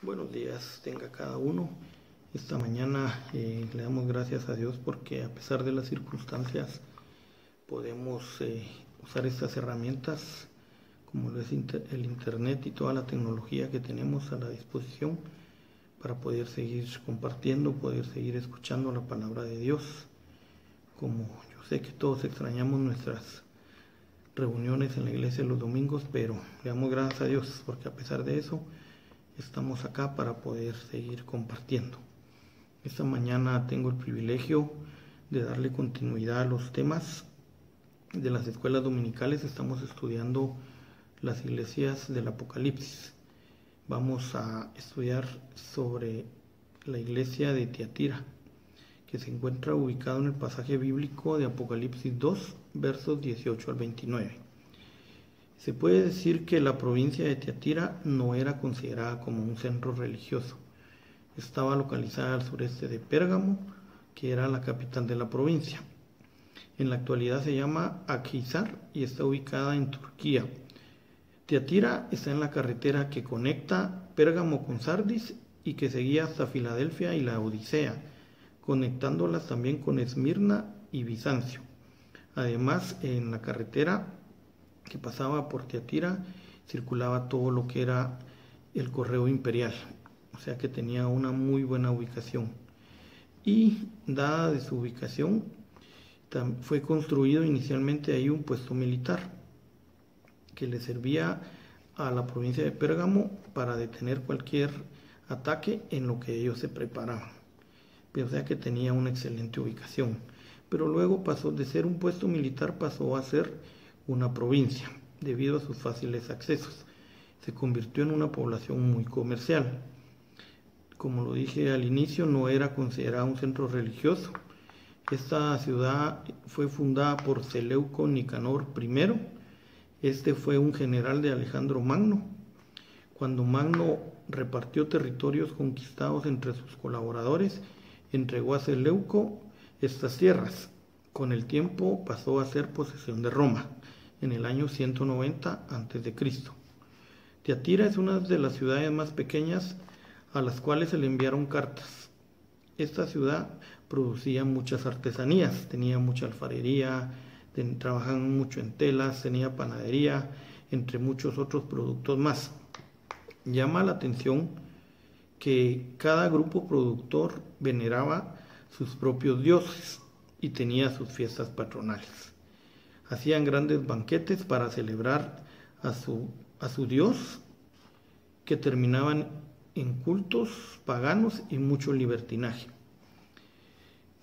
Buenos días tenga cada uno. Esta mañana le damos gracias a Dios porque a pesar de las circunstancias podemos usar estas herramientas como lo es el internet y toda la tecnología que tenemos a la disposición para poder seguir compartiendo, poder seguir escuchando la palabra de Dios. Como yo sé que todos extrañamos nuestras reuniones en la iglesia los domingos, pero le damos gracias a Dios porque a pesar de eso estamos acá para poder seguir compartiendo. Esta mañana tengo el privilegio de darle continuidad a los temas de las escuelas dominicales. Estamos estudiando las iglesias del Apocalipsis. Vamos a estudiar sobre la iglesia de Tiatira, que se encuentra ubicado en el pasaje bíblico de Apocalipsis 2, versos 18 al 29. Se puede decir que la provincia de Tiatira no era considerada como un centro religioso. Estaba localizada al sureste de Pérgamo, que era la capital de la provincia. En la actualidad se llama Akhisar y está ubicada en Turquía. Tiatira está en la carretera que conecta Pérgamo con Sardis y que seguía hasta Filadelfia y la Odisea, conectándolas también con Esmirna y Bizancio. Además, en la carretera que pasaba por Tiatira circulaba todo lo que era el correo imperial, o sea que tenía una muy buena ubicación. Y dada de su ubicación, fue construido inicialmente ahí un puesto militar que le servía a la provincia de Pérgamo para detener cualquier ataque en lo que ellos se preparaban. O sea que tenía una excelente ubicación. Pero luego pasó de ser un puesto militar, pasó a ser una provincia, debido a sus fáciles accesos. Se convirtió en una población muy comercial. Como lo dije al inicio, no era considerada un centro religioso. Esta ciudad fue fundada por Seleuco Nicanor I. Este fue un general de Alejandro Magno. Cuando Magno repartió territorios conquistados entre sus colaboradores, entregó a Seleuco estas tierras. Con el tiempo pasó a ser posesión de Roma, en el año 190 a.C. Tiatira es una de las ciudades más pequeñas a las cuales se le enviaron cartas. Esta ciudad producía muchas artesanías, tenía mucha alfarería, trabajaban mucho en telas, tenía panadería, entre muchos otros productos más. Llama la atención que cada grupo productor veneraba sus propios dioses y tenía sus fiestas patronales. Hacían grandes banquetes para celebrar a su dios, que terminaban en cultos paganos y mucho libertinaje.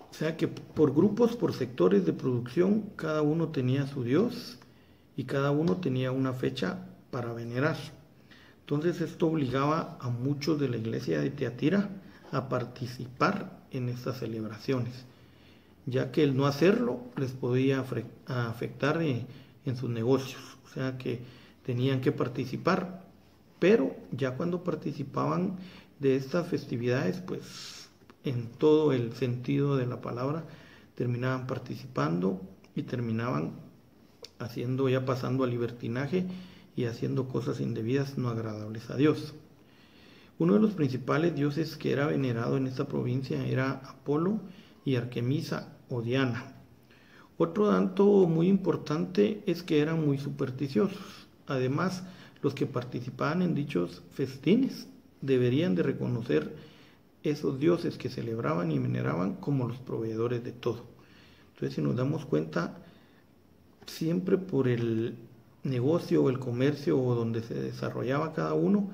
O sea que por grupos, por sectores de producción, cada uno tenía su dios y cada uno tenía una fecha para venerar. Entonces esto obligaba a muchos de la iglesia de Tiatira a participar en estas celebraciones, ya que el no hacerlo les podía afectar en sus negocios. O sea que tenían que participar, pero ya cuando participaban de estas festividades, pues en todo el sentido de la palabra, terminaban participando y terminaban pasando al libertinaje y haciendo cosas indebidas no agradables a Dios. Uno de los principales dioses que era venerado en esta provincia era Apolo y Artemisa o Diana. Otro dato muy importante es que eran muy supersticiosos. Además, los que participaban en dichos festines deberían de reconocer esos dioses que celebraban y veneraban como los proveedores de todo. Entonces, si nos damos cuenta, siempre por el negocio o el comercio o donde se desarrollaba cada uno,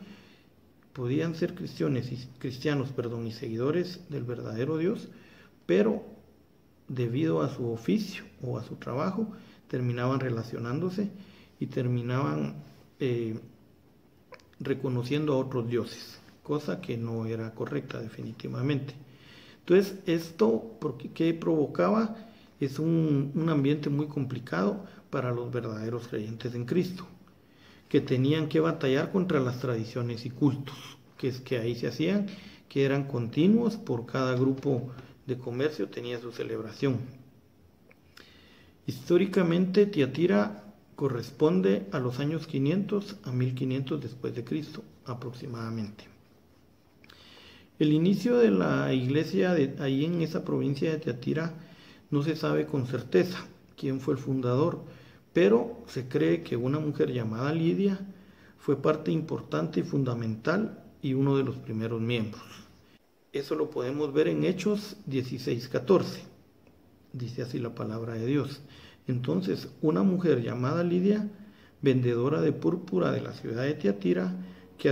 podían ser cristianos y seguidores del verdadero Dios, pero debido a su oficio o a su trabajo, terminaban relacionándose y terminaban reconociendo a otros dioses, cosa que no era correcta definitivamente. Entonces, esto, ¿qué provocaba? Es un ambiente muy complicado para los verdaderos creyentes en Cristo, que tenían que batallar contra las tradiciones y cultos, que ahí se hacían, que eran continuos. Por cada grupo de comercio tenía su celebración. Históricamente, Tiatira corresponde a los años 500 a 1500 después de Cristo aproximadamente. El inicio de la iglesia ahí en esa provincia de Tiatira no se sabe con certeza quién fue el fundador, pero se cree que una mujer llamada Lidia fue parte importante y fundamental y uno de los primeros miembros. Eso lo podemos ver en Hechos 16:14. Dice así la palabra de Dios. Entonces, una mujer llamada Lidia, vendedora de púrpura de la ciudad de Tiatira, que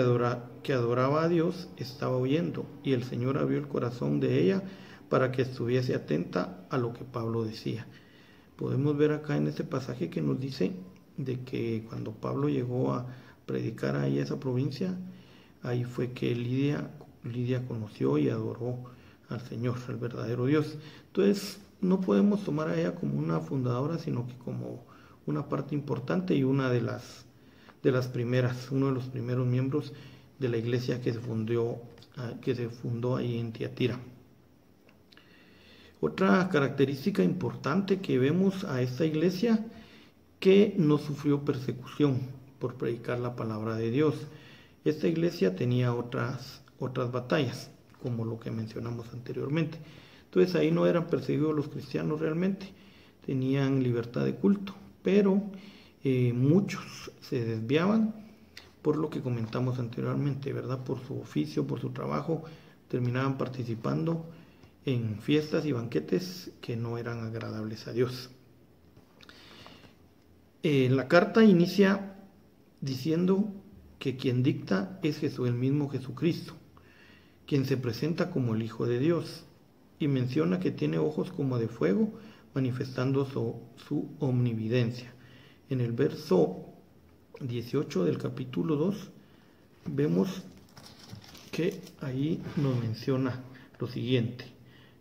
adoraba a Dios, estaba oyendo, y el Señor abrió el corazón de ella para que estuviese atenta a lo que Pablo decía. Podemos ver acá en este pasaje que nos dice de que cuando Pablo llegó a predicar ahí a esa provincia, ahí fue que Lidia conoció y adoró al Señor, al verdadero Dios. Entonces, no podemos tomar a ella como una fundadora, sino que como una parte importante y una de las primeras, uno de los primeros miembros de la iglesia que se fundó ahí en Tiatira. Otra característica importante que vemos a esta iglesia, que no sufrió persecución por predicar la palabra de Dios. Esta iglesia tenía otras batallas, como lo que mencionamos anteriormente. Entonces ahí no eran perseguidos los cristianos realmente, tenían libertad de culto, pero muchos se desviaban por lo que comentamos anteriormente, ¿verdad? Por su oficio, por su trabajo, terminaban participando en fiestas y banquetes que no eran agradables a Dios. La carta inicia diciendo que quien dicta es Jesús, el mismo Jesucristo, quien se presenta como el Hijo de Dios, y menciona que tiene ojos como de fuego, manifestando su omnividencia. En el verso 18 del capítulo 2 vemos que ahí nos menciona lo siguiente: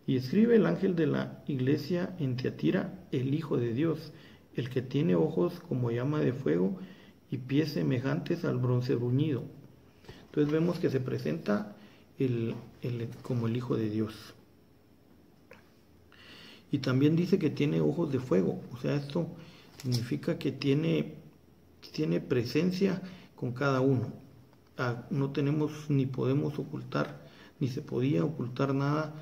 y escribe el ángel de la iglesia en Tiatira, el Hijo de Dios, el que tiene ojos como llama de fuego y pies semejantes al bronce bruñido. Entonces vemos que se presenta como el Hijo de Dios. Y también dice que tiene ojos de fuego, o sea, esto significa que tiene presencia con cada uno. No tenemos ni podemos ocultar, ni se podía ocultar nada,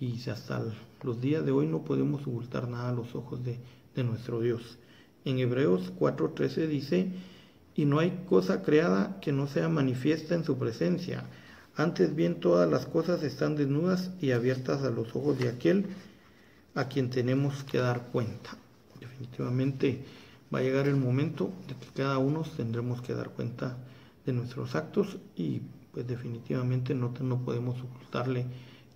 y hasta los días de hoy no podemos ocultar nada a los ojos de nuestro Dios. En Hebreos 4:13 dice: y no hay cosa creada que no sea manifiesta en su presencia, antes bien todas las cosas están desnudas y abiertas a los ojos de aquel a quien tenemos que dar cuenta. Definitivamente va a llegar el momento de que cada uno tendremos que dar cuenta de nuestros actos, y pues definitivamente no podemos ocultarle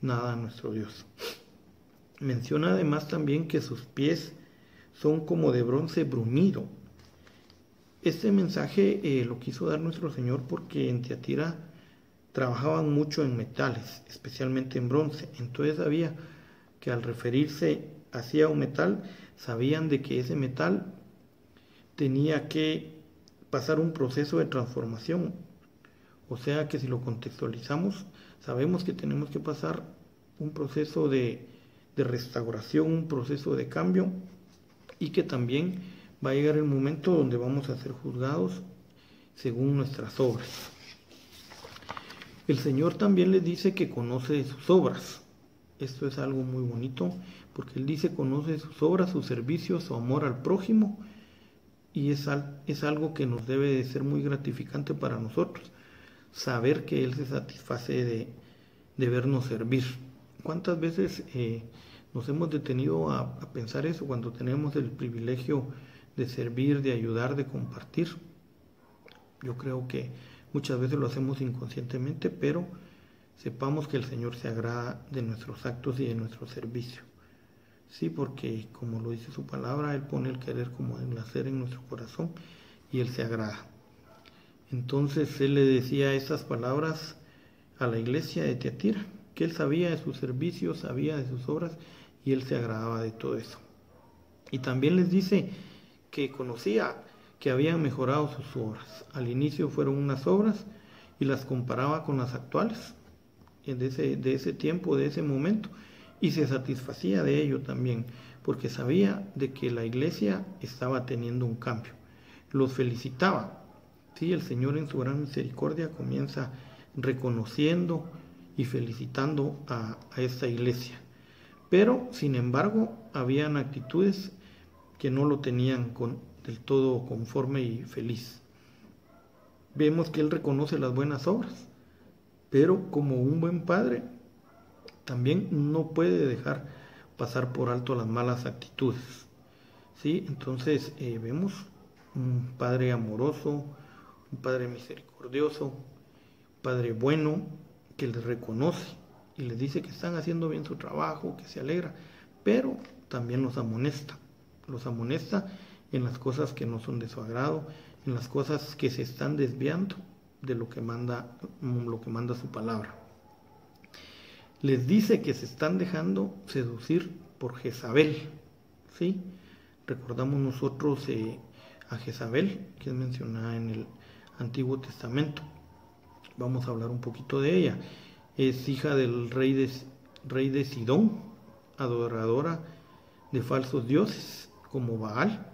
nada a nuestro Dios. Menciona además también que sus pies son como de bronce bruñido. Este mensaje lo quiso dar nuestro Señor porque en Tiatira trabajaban mucho en metales, especialmente en bronce. Entonces sabía que al referirse hacia un metal, sabían de que ese metal tenía que pasar un proceso de transformación. O sea que si lo contextualizamos, sabemos que tenemos que pasar un proceso de restauración, un proceso de cambio, y que también va a llegar el momento donde vamos a ser juzgados según nuestras obras. El Señor también les dice que conoce sus obras. Esto es algo muy bonito, porque Él dice conoce sus obras, sus servicios, su amor al prójimo, y es algo que nos debe de ser muy gratificante para nosotros, saber que Él se satisface de vernos servir. ¿Cuántas veces nos hemos detenido a pensar eso cuando tenemos el privilegio de servir, de ayudar, de compartir? Yo creo que muchas veces lo hacemos inconscientemente, pero sepamos que el Señor se agrada de nuestros actos y de nuestro servicio. Sí, porque como lo dice su palabra, Él pone el querer como el hacer en nuestro corazón, y Él se agrada. Entonces Él le decía esas palabras a la iglesia de Tiatira, que Él sabía de sus servicios, sabía de sus obras, y Él se agradaba de todo eso. Y también les dice que conocía que habían mejorado sus obras. Al inicio fueron unas obras y las comparaba con las actuales de ese tiempo, de ese momento, y se satisfacía de ello también, porque sabía de que la iglesia estaba teniendo un cambio. Los felicitaba. Sí, el Señor en su gran misericordia comienza reconociendo y felicitando a esta iglesia. Pero, sin embargo, habían actitudes que no lo tenían del todo conforme y feliz. Vemos que él reconoce las buenas obras, pero como un buen padre, también no puede dejar pasar por alto las malas actitudes. ¿Sí? Entonces vemos un padre amoroso, un padre misericordioso, un padre bueno, que les reconoce y les dice que están haciendo bien su trabajo, que se alegra, pero también los amonesta en las cosas que no son de su agrado, en las cosas que se están desviando de lo que manda su palabra. Les dice que se están dejando seducir por Jezabel, ¿sí? Recordamos nosotros a Jezabel, que es mencionada en el Antiguo Testamento. Vamos a hablar un poquito de ella. Es hija del rey de Sidón, adoradora de falsos dioses como Baal,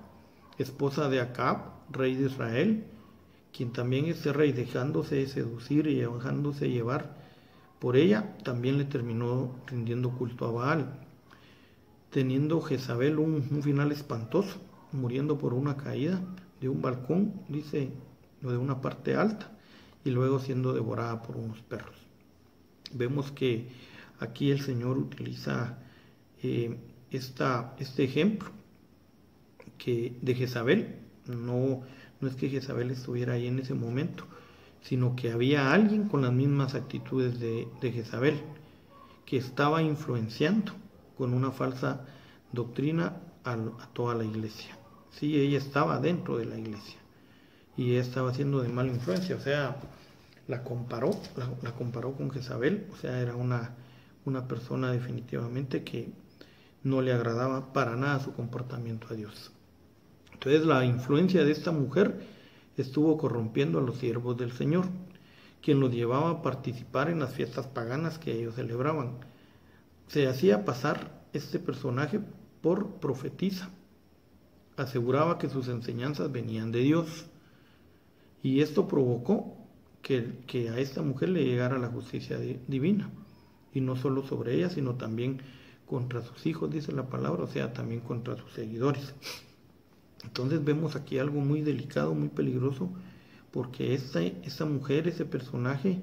esposa de Acab, rey de Israel, quien también este rey, dejándose seducir y dejándose llevar por ella, también le terminó rindiendo culto a Baal, teniendo Jezabel un final espantoso, muriendo por una caída de un balcón, dice, o de una parte alta, y luego siendo devorada por unos perros. Vemos que aquí el Señor utiliza este ejemplo que de Jezabel. No es que Jezabel estuviera ahí en ese momento, sino que había alguien con las mismas actitudes de Jezabel, que estaba influenciando con una falsa doctrina a toda la iglesia. Sí, ella estaba dentro de la iglesia y ella estaba haciendo de mala influencia, o sea, la comparó con Jezabel, o sea, era una persona definitivamente que no le agradaba para nada su comportamiento a Dios. Entonces la influencia de esta mujer estuvo corrompiendo a los siervos del Señor, quien los llevaba a participar en las fiestas paganas que ellos celebraban. Se hacía pasar este personaje por profetisa, aseguraba que sus enseñanzas venían de Dios, y esto provocó que a esta mujer le llegara la justicia divina, y no solo sobre ella, sino también contra sus hijos, dice la palabra, o sea, también contra sus seguidores. Entonces vemos aquí algo muy delicado, muy peligroso, porque esta mujer, ese personaje,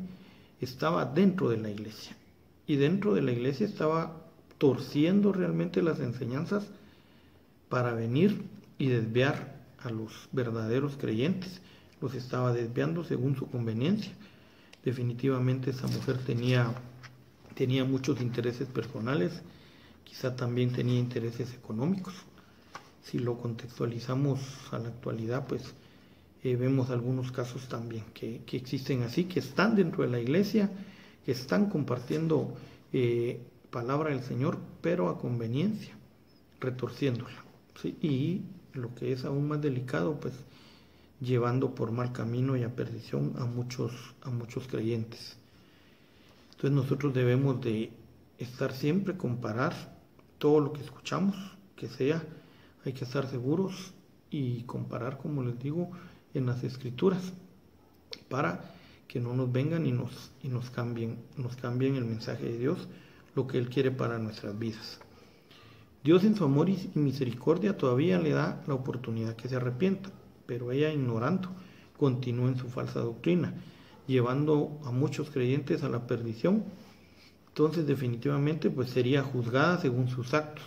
estaba dentro de la iglesia, y dentro de la iglesia estaba torciendo realmente las enseñanzas para venir y desviar a los verdaderos creyentes. Los estaba desviando según su conveniencia. Definitivamente esa mujer tenía muchos intereses personales, quizá también tenía intereses económicos. Si lo contextualizamos a la actualidad, pues vemos algunos casos también que existen así, que están dentro de la iglesia, que están compartiendo palabra del Señor, pero a conveniencia, retorciéndola, ¿sí? Y lo que es aún más delicado, pues llevando por mal camino y a perdición a muchos creyentes. Entonces nosotros debemos de estar siempre, comparar todo lo que escuchamos, hay que estar seguros y comparar, como les digo, en las Escrituras, para que no nos vengan y nos cambien el mensaje de Dios, lo que Él quiere para nuestras vidas. Dios en su amor y misericordia todavía le da la oportunidad que se arrepienta, pero ella, ignorando, continúa en su falsa doctrina, llevando a muchos creyentes a la perdición. Entonces definitivamente pues sería juzgada según sus actos,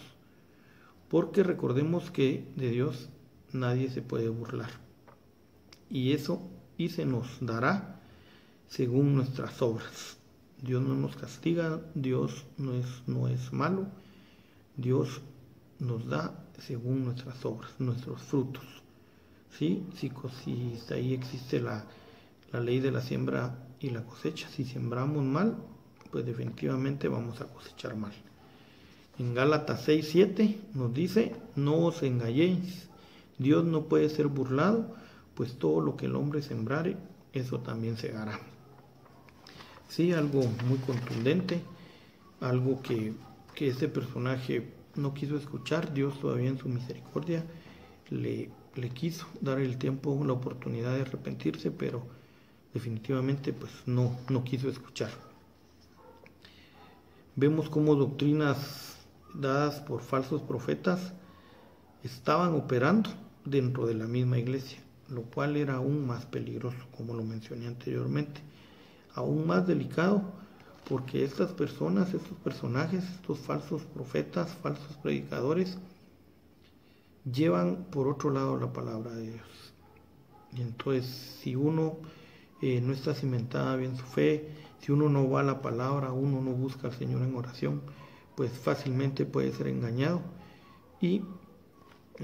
porque recordemos que de Dios nadie se puede burlar, y se nos dará según nuestras obras. Dios no nos castiga, Dios no es malo, Dios nos da según nuestras obras, nuestros frutos. ¿Sí? Si ahí existe la ley de la siembra y la cosecha. Si sembramos mal, pues definitivamente vamos a cosechar mal. En Gálatas 6:7 nos dice: no os engañéis, Dios no puede ser burlado, pues todo lo que el hombre sembrare, eso también segará. Sí, algo muy contundente, algo que este personaje no quiso escuchar. Dios todavía en su misericordia le quiso dar el tiempo, la oportunidad de arrepentirse, pero definitivamente pues no quiso escuchar. vemos cómo doctrinas dadas por falsos profetas estaban operando dentro de la misma iglesia, lo cual era aún más peligroso, como lo mencioné anteriormente, aún más delicado, porque estas personas, estos personajes, estos falsos profetas, falsos predicadores, llevan por otro lado la palabra de Dios. Y entonces, si uno no está cimentada bien su fe, si uno no va a la palabra, uno no busca al Señor en oración, pues fácilmente puede ser engañado y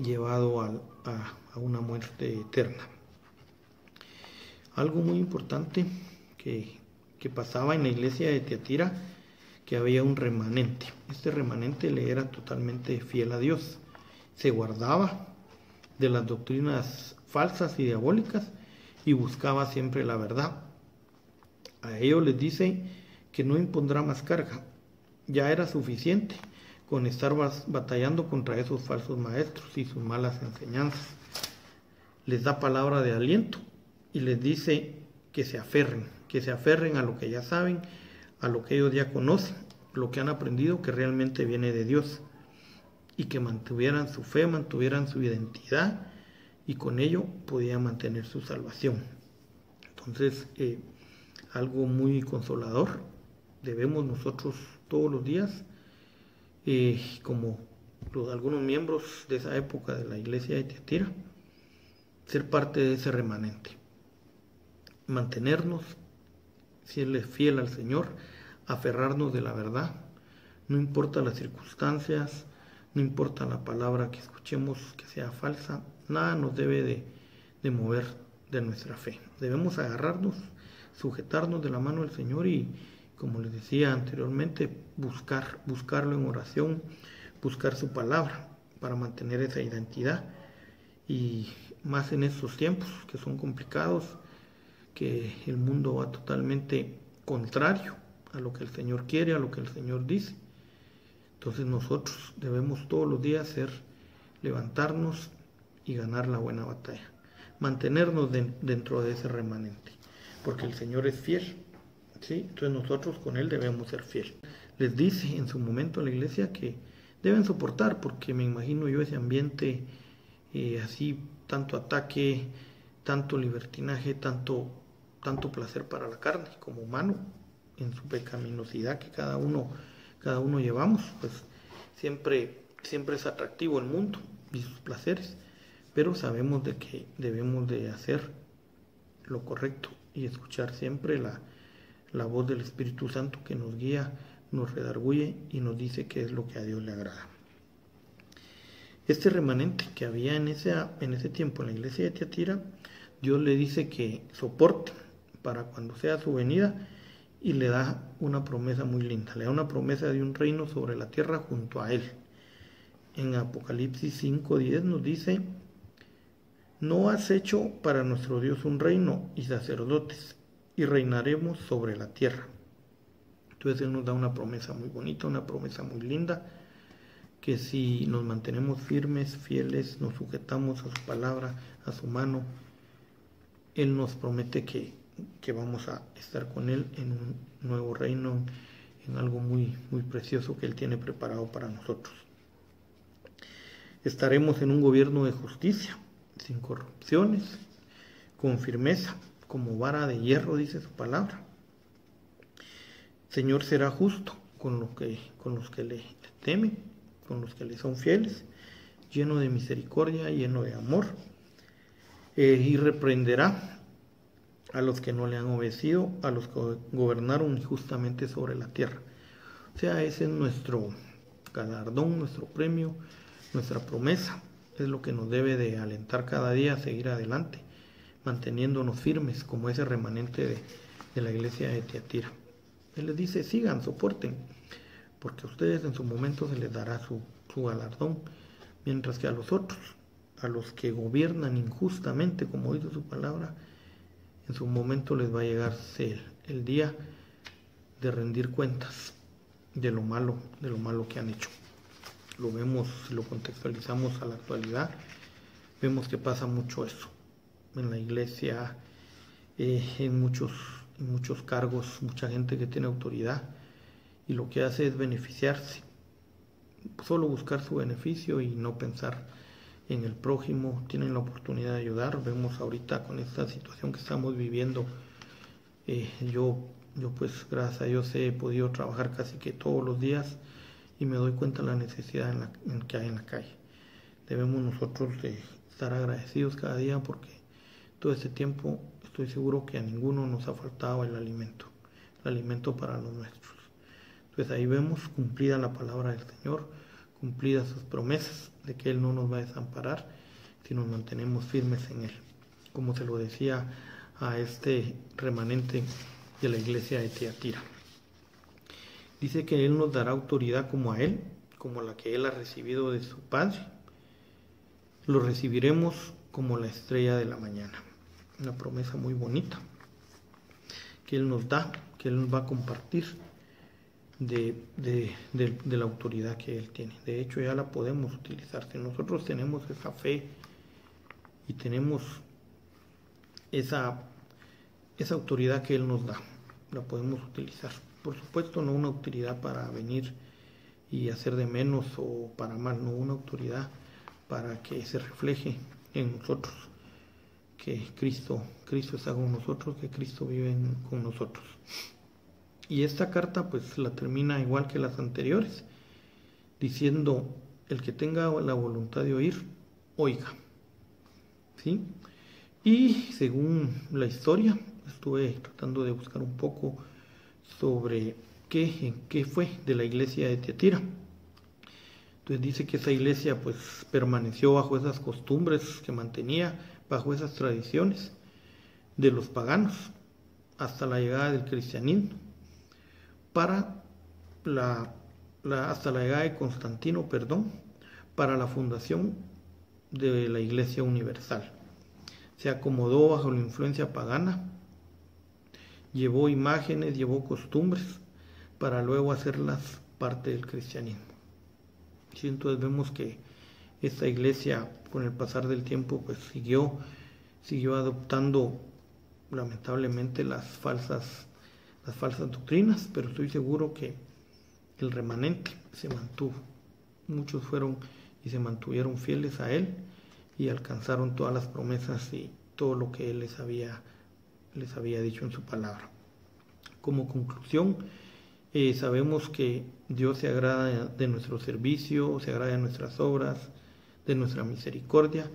llevado a una muerte eterna. Algo muy importante que pasaba en la iglesia de Tiatira, que había un remanente. Este remanente le era totalmente fiel a Dios. Se guardaba de las doctrinas falsas y diabólicas y buscaba siempre la verdad. A ellos les dice que no impondrá más carga. Ya era suficiente con estar batallando contra esos falsos maestros y sus malas enseñanzas. Les da palabra de aliento y les dice que se aferren a lo que ya saben, a lo que ellos ya conocen, lo que han aprendido que realmente viene de Dios, y que mantuvieran su fe, mantuvieran su identidad, y con ello podían mantener su salvación. Entonces, algo muy consolador, debemos nosotros todos los días, como algunos miembros de esa época de la iglesia de Tiatira, ser parte de ese remanente, mantenernos, serle fiel al Señor, aferrarnos de la verdad, no importa las circunstancias, no importa la palabra que escuchemos que sea falsa, nada nos debe de mover de nuestra fe. Debemos agarrarnos, sujetarnos de la mano del Señor y, como les decía anteriormente, buscarlo en oración, buscar su palabra para mantener esa identidad, y más en estos tiempos que son complicados, que el mundo va totalmente contrario a lo que el Señor quiere, a lo que el Señor dice. Entonces nosotros debemos todos los días levantarnos y ganar la buena batalla, mantenernos dentro de ese remanente, porque el Señor es fiel, ¿sí? Entonces nosotros con Él debemos ser fiel. Les dice en su momento a la iglesia que deben soportar, porque me imagino yo ese ambiente así, tanto ataque, tanto libertinaje, tanto placer para la carne como humano, en su pecaminosidad que cada uno llevamos, pues siempre es atractivo el mundo y sus placeres, pero sabemos de que debemos de hacer lo correcto y escuchar siempre la voz del Espíritu Santo que nos guía, nos redarguye y nos dice qué es lo que a Dios le agrada. Este remanente que había en ese tiempo en la iglesia de Tiatira, Dios le dice que soporte para cuando sea su venida, y le da una promesa muy linda, le da una promesa de un reino sobre la tierra junto a él. En Apocalipsis 5:10 nos dice: no has hecho para nuestro Dios un reino y sacerdotes, y reinaremos sobre la tierra. Entonces Él nos da una promesa muy bonita, una promesa muy linda, que si nos mantenemos firmes, fieles, nos sujetamos a su palabra, a su mano, Él nos promete que vamos a estar con Él en un nuevo reino, en algo muy, muy precioso que Él tiene preparado para nosotros. Estaremos en un gobierno de justicia, sin corrupciones, con firmeza, como vara de hierro, dice su palabra. El Señor será justo con los que le temen, con los que le son fieles, lleno de misericordia, lleno de amor, y reprenderá a los que no le han obedecido, a los que gobernaron injustamente sobre la tierra. O sea, ese es nuestro galardón, nuestro premio, nuestra promesa. Es lo que nos debe de alentar cada día a seguir adelante, manteniéndonos firmes como ese remanente de la iglesia de Tiatira. Él les dice: sigan, soporten, porque a ustedes en su momento se les dará su galardón, mientras que a los otros, a los que gobiernan injustamente, como dice su palabra, en su momento les va a llegar el día de rendir cuentas de lo malo que han hecho. Lo vemos, lo contextualizamos a la actualidad, vemos que pasa mucho eso en la iglesia, en muchos cargos, mucha gente que tiene autoridad, y lo que hace es beneficiarse, solo buscar su beneficio y no pensar en el prójimo. Tienen la oportunidad de ayudar. Vemos ahorita con esta situación que estamos viviendo, yo pues gracias a Dios he podido trabajar casi que todos los días y me doy cuenta de la necesidad que hay en la calle. Debemos nosotros de estar agradecidos cada día porque todo este tiempo estoy seguro que a ninguno nos ha faltado el alimento para los nuestros. Entonces ahí vemos cumplida la palabra del Señor, cumplidas sus promesas de que Él no nos va a desamparar si nos mantenemos firmes en Él. Como se lo decía a este remanente de la iglesia de Tiatira. Dice que Él nos dará autoridad como a Él, como la que Él ha recibido de su Padre. Lo recibiremos como la estrella de la mañana. Una promesa muy bonita que Él nos da, que Él nos va a compartir de la autoridad que Él tiene. De hecho, ya la podemos utilizar. Si nosotros tenemos esa fe y tenemos esa autoridad que Él nos da, la podemos utilizar. Por supuesto, no una autoridad para venir y hacer de menos o para mal, no, una autoridad para que se refleje en nosotros que Cristo está con nosotros, que Cristo vive con nosotros. Y esta carta pues la termina igual que las anteriores, diciendo: el que tenga la voluntad de oír, oiga. ¿Sí? Y según la historia, estuve tratando de buscar un poco sobre qué fue de la iglesia de Tiatira. Entonces dice que esa iglesia pues permaneció bajo esas costumbres que mantenía, bajo esas tradiciones de los paganos, hasta la llegada del cristianismo, hasta la llegada de Constantino, para la fundación de la Iglesia Universal. Se acomodó bajo la influencia pagana, llevó imágenes, llevó costumbres, para luego hacerlas parte del cristianismo. Sí, entonces vemos que esta iglesia, con el pasar del tiempo, pues siguió adoptando lamentablemente las falsas doctrinas, pero estoy seguro que el remanente se mantuvo. Muchos fueron y se mantuvieron fieles a Él y alcanzaron todas las promesas y todo lo que Él les había dicho en su palabra. Como conclusión, sabemos que Dios se agrada de nuestro servicio, se agrada de nuestras obras, de nuestra misericordia,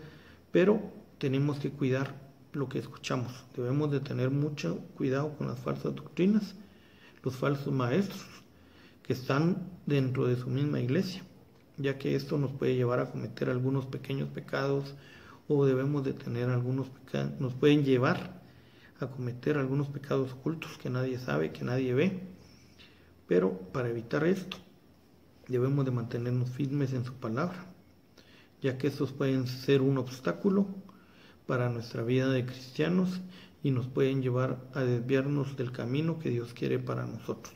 pero tenemos que cuidar lo que escuchamos. Debemos de tener mucho cuidado con las falsas doctrinas, los falsos maestros que están dentro de su misma iglesia, ya que esto nos puede llevar a cometer algunos pequeños pecados, o debemos de tener algunos pecados, nos pueden llevar a cometer algunos pecados ocultos que nadie sabe, que nadie ve. Pero para evitar esto, debemos de mantenernos firmes en su palabra, ya que estos pueden ser un obstáculo para nuestra vida de cristianos y nos pueden llevar a desviarnos del camino que Dios quiere para nosotros.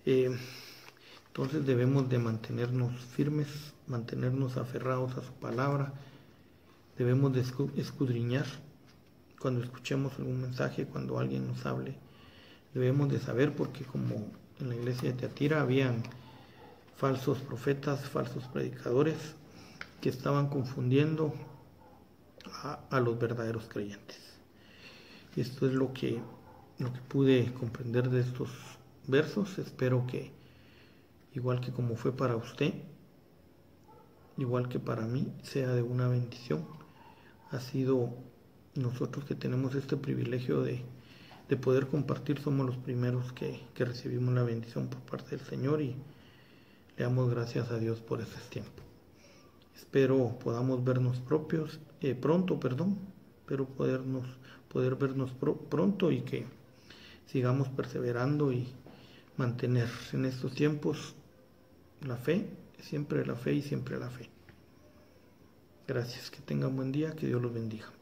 Entonces debemos de mantenernos firmes, mantenernos aferrados a su palabra. Debemos de escudriñar cuando escuchemos algún mensaje, cuando alguien nos hable. Debemos de saber, porque como en la iglesia de Tiatira habían falsos profetas, falsos predicadores que estaban confundiendo a los verdaderos creyentes. Esto es lo que pude comprender de estos versos. Espero que, igual que como fue para usted, igual que para mí, sea de una bendición. Ha sido nosotros que tenemos este privilegio de poder compartir, somos los primeros que recibimos la bendición por parte del Señor, y le damos gracias a Dios por este tiempo. Espero podamos vernos pronto, pero poder vernos pronto, y que sigamos perseverando y mantener en estos tiempos la fe, siempre la fe y siempre la fe. Gracias, que tengan buen día, que Dios los bendiga.